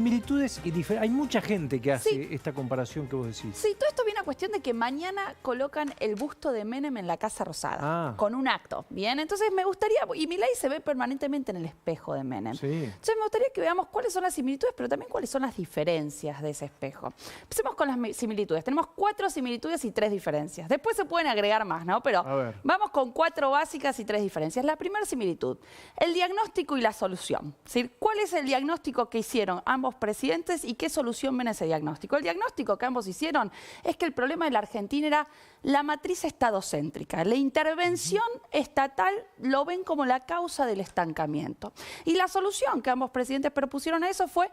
Similitudes y diferencias. Hay mucha gente que hace esta comparación que vos decís. Sí, todo esto viene a cuestión de que mañana colocan el busto de Menem en la Casa Rosada, con un acto, ¿bien? Entonces me gustaría, y Milei se ve permanentemente en el espejo de Menem. Sí. Entonces me gustaría que veamos cuáles son las similitudes, pero también cuáles son las diferencias de ese espejo. Empecemos con las similitudes. Tenemos 4 similitudes y 3 diferencias. Después se pueden agregar más, ¿no? Pero vamos con 4 básicas y 3 diferencias. La primera similitud, el diagnóstico y la solución. Es decir, ¿cuál es el diagnóstico que hicieron ambos presidentes y qué solución ven a ese diagnóstico? El diagnóstico que ambos hicieron es que el problema de la Argentina era la matriz estadocéntrica. La intervención estatal lo ven como la causa del estancamiento. Y la solución que ambos presidentes propusieron a eso fue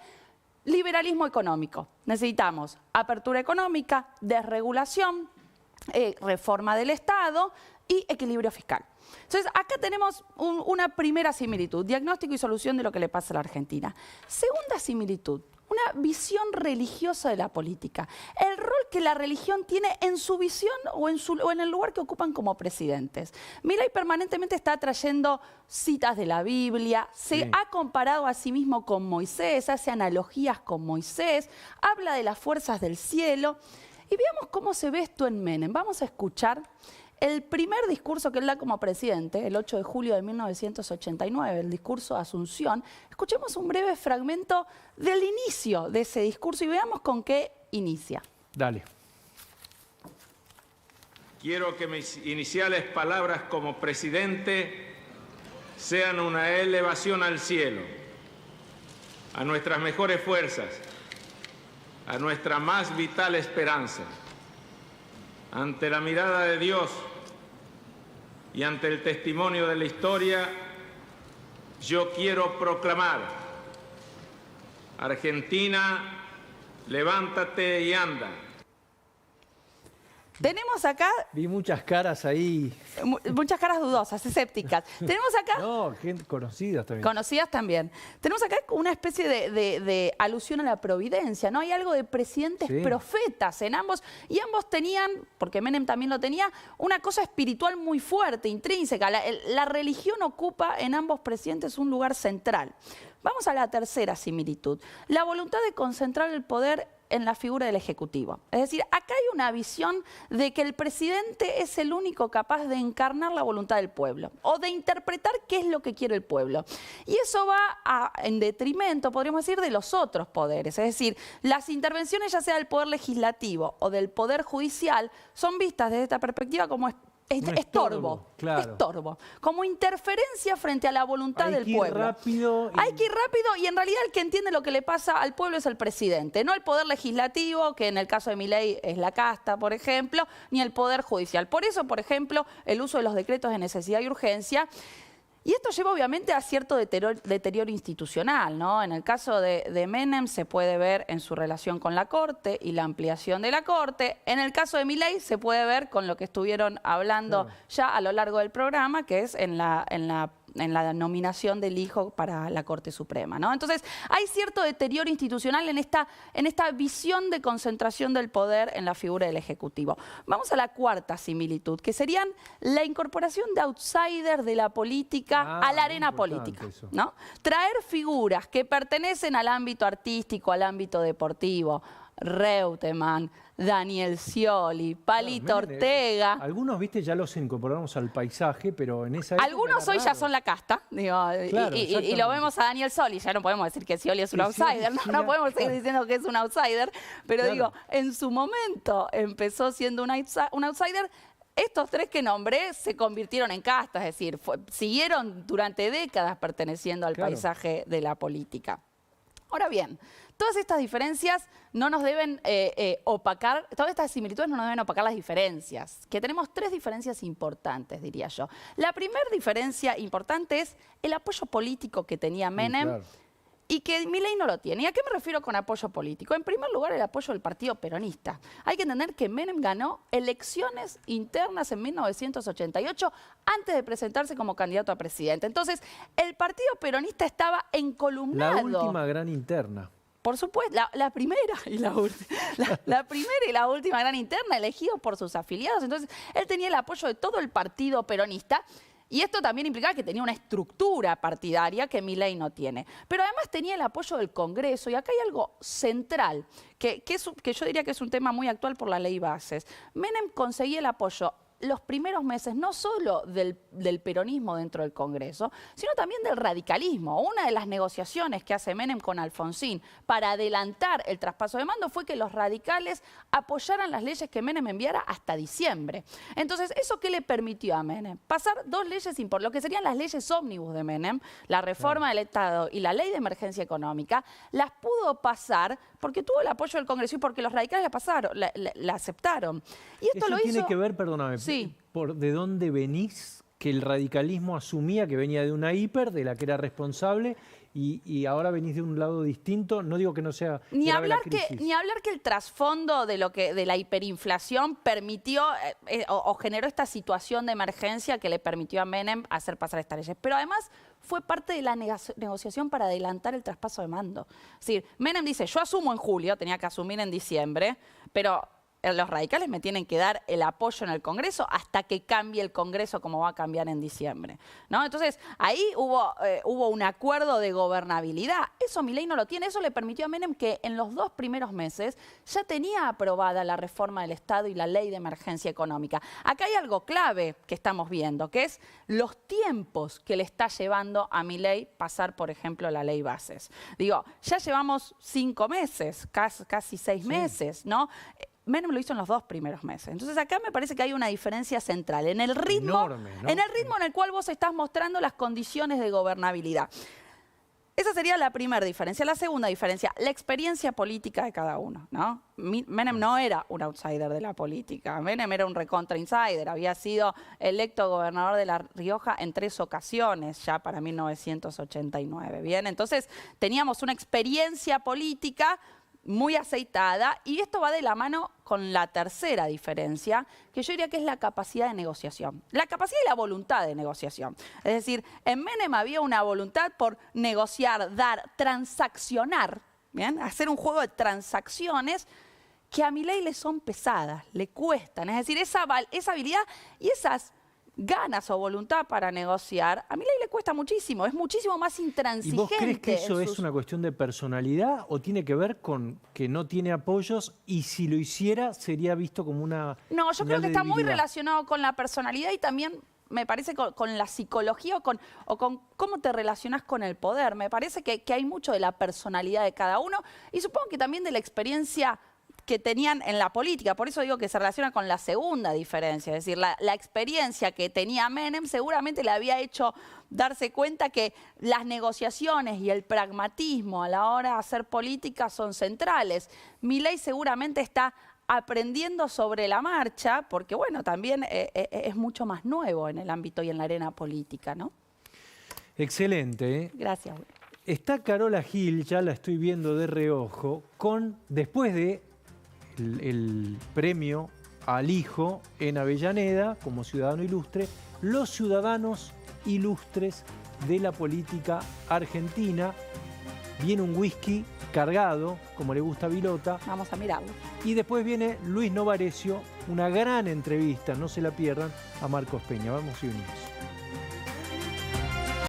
liberalismo económico. Necesitamos apertura económica, desregulación, reforma del Estado y equilibrio fiscal. Entonces, acá tenemos una primera similitud, diagnóstico y solución de lo que le pasa a la Argentina. Segunda similitud, una visión religiosa de la política. El rol que la religión tiene en su visión o en el lugar que ocupan como presidentes. Milei permanentemente está trayendo citas de la Biblia, se ha comparado a sí mismo con Moisés, hace analogías con Moisés, habla de las fuerzas del cielo. Y veamos cómo se ve esto en Menem. Vamos a escuchar el primer discurso que él da como presidente, el 8 de julio de 1989, el discurso de Asunción. Escuchemos un breve fragmento del inicio de ese discurso y veamos con qué inicia. Dale. Quiero que mis iniciales palabras como presidente sean una elevación al cielo, a nuestras mejores fuerzas, a nuestra más vital esperanza. Ante la mirada de Dios y ante el testimonio de la historia, yo quiero proclamar: Argentina, levántate y anda. Tenemos acá... Vi muchas caras ahí. Muchas caras dudosas, escépticas. Tenemos acá... No, gente conocidas también. Conocidas también. Tenemos acá una especie de alusión a la providencia, ¿no? Hay algo de presidentes profetas en ambos, y ambos tenían, porque Menem también lo tenía, una cosa espiritual muy fuerte, intrínseca. La religión ocupa en ambos presidentes un lugar central. Vamos a la tercera similitud, la voluntad de concentrar el poder en la figura del Ejecutivo. Es decir, acá hay una visión de que el presidente es el único capaz de encarnar la voluntad del pueblo o de interpretar qué es lo que quiere el pueblo. Y eso va en detrimento, podríamos decir, de los otros poderes. Es decir, las intervenciones, ya sea del poder legislativo o del poder judicial, son vistas desde esta perspectiva como estorbo, como interferencia frente a la voluntad del pueblo. Hay que ir rápido y en realidad el que entiende lo que le pasa al pueblo es el presidente, no el poder legislativo, que en el caso de Milei es la casta, por ejemplo, ni el poder judicial. Por eso, por ejemplo, el uso de los decretos de necesidad y urgencia. Y esto lleva obviamente a cierto deterioro institucional, ¿no? En el caso de Menem se puede ver en su relación con la Corte y la ampliación de la Corte. En el caso de Milei se puede ver con lo que estuvieron hablando ya a lo largo del programa, que es en la nominación del hijo para la Corte Suprema, ¿no? Entonces, hay cierto deterioro institucional en esta visión de concentración del poder en la figura del Ejecutivo. Vamos a la cuarta similitud, que serían la incorporación de outsiders de la política a la arena política, ¿no? Traer figuras que pertenecen al ámbito artístico, al ámbito deportivo, Reutemann, Daniel Scioli, Palito Ortega. Algunos, viste, ya los incorporamos al paisaje, pero en esa época algunos hoy ya son la casta, digo, y lo vemos a Daniel Scioli, ya no podemos decir que Scioli es un outsider, no podemos seguir diciendo que es un outsider, pero digo, en su momento empezó siendo un outsider. Estos 3 que nombré se convirtieron en castas, es decir, siguieron durante décadas perteneciendo al paisaje de la política. Ahora bien, todas estas diferencias no nos deben opacar, todas estas similitudes no nos deben opacar las diferencias, que tenemos 3 diferencias importantes, diría yo. La primera diferencia importante es el apoyo político que tenía Menem y que Milei no lo tiene. ¿Y a qué me refiero con apoyo político? En primer lugar, el apoyo del Partido Peronista. Hay que entender que Menem ganó elecciones internas en 1988 antes de presentarse como candidato a presidente. Entonces, el Partido Peronista estaba encolumnado. La última gran interna. Por supuesto, la primera y la última. La primera y la última gran interna, elegidos por sus afiliados. Entonces, él tenía el apoyo de todo el Partido Peronista. Y esto también implicaba que tenía una estructura partidaria que Milei no tiene. Pero además tenía el apoyo del Congreso. Y acá hay algo central, que yo diría que es un tema muy actual por la ley Bases. Menem conseguía el apoyo los primeros meses no solo del peronismo dentro del Congreso, sino también del radicalismo. Una de las negociaciones que hace Menem con Alfonsín para adelantar el traspaso de mando fue que los radicales apoyaran las leyes que Menem enviara hasta diciembre. Entonces, ¿eso qué le permitió a Menem? Pasar dos leyes importantes, lo que serían las leyes ómnibus de Menem, la reforma del Estado y la ley de emergencia económica, las pudo pasar porque tuvo el apoyo del Congreso y porque los radicales la pasaron, la aceptaron. Y esto Eso lo hizo... tiene que ver, perdóname, Sí. por de dónde venís, que el radicalismo asumía que venía de una hiper, de la que era responsable, y ahora venís de un lado distinto. No digo que no sea Ni grave la hablar crisis. ni hablar que el trasfondo de la hiperinflación permitió o generó esta situación de emergencia que le permitió a Menem hacer pasar estas leyes. Pero además fue parte de la negociación para adelantar el traspaso de mando. Es decir, Menem dice, yo asumo en julio, tenía que asumir en diciembre, pero los radicales me tienen que dar el apoyo en el Congreso hasta que cambie el Congreso como va a cambiar en diciembre, ¿no? Entonces, ahí hubo un acuerdo de gobernabilidad. Eso Milei no lo tiene. Eso le permitió a Menem que en los 2 primeros meses ya tenía aprobada la reforma del Estado y la ley de emergencia económica. Acá hay algo clave que estamos viendo, que es los tiempos que le está llevando a Milei pasar, por ejemplo, la ley Bases. Digo, ya llevamos 5 meses, casi 6 meses, ¿no? Menem lo hizo en los 2 primeros meses. Entonces acá me parece que hay una diferencia central en el ritmo, enorme, ¿no? en el ritmo en el cual vos estás mostrando las condiciones de gobernabilidad. Esa sería la primera diferencia. La segunda diferencia, la experiencia política de cada uno, ¿no? Menem no era un outsider de la política. Menem era un recontra insider. Había sido electo gobernador de La Rioja en 3 ocasiones, ya para 1989. Bien, entonces teníamos una experiencia política muy aceitada, y esto va de la mano con la tercera diferencia, que yo diría que es la capacidad de negociación. La capacidad y la voluntad de negociación. Es decir, en Menem había una voluntad por negociar, dar, transaccionar, ¿bien? Hacer un juego de transacciones que a Milei le son pesadas, le cuestan. Es decir, esa habilidad y esas ganas o voluntad para negociar, a Milei le cuesta muchísimo, es muchísimo más intransigente. ¿Y vos crees que eso es una cuestión de personalidad o tiene que ver con que no tiene apoyos y si lo hiciera sería visto como una... No, yo creo que está muy debilidad? relacionado con la personalidad y también me parece con la psicología o con cómo te relacionás con el poder. Me parece que hay mucho de la personalidad de cada uno y supongo que también de la experiencia que tenían en la política. Por eso digo que se relaciona con la segunda diferencia. Es decir, la experiencia que tenía Menem seguramente le había hecho darse cuenta que las negociaciones y el pragmatismo a la hora de hacer política son centrales. Milei seguramente está aprendiendo sobre la marcha, porque bueno, también es mucho más nuevo en el ámbito y en la arena política, ¿no? Excelente, ¿eh? Gracias. Está Carola Gil, ya la estoy viendo de reojo, después de el premio al hijo en Avellaneda, como ciudadano ilustre, los ciudadanos ilustres de la política argentina. Viene un whisky cargado, como le gusta a Vilota. Vamos a mirarlo. Y después viene Luis Novarecio, una gran entrevista, no se la pierdan, a Marcos Peña. Vamos y unimos.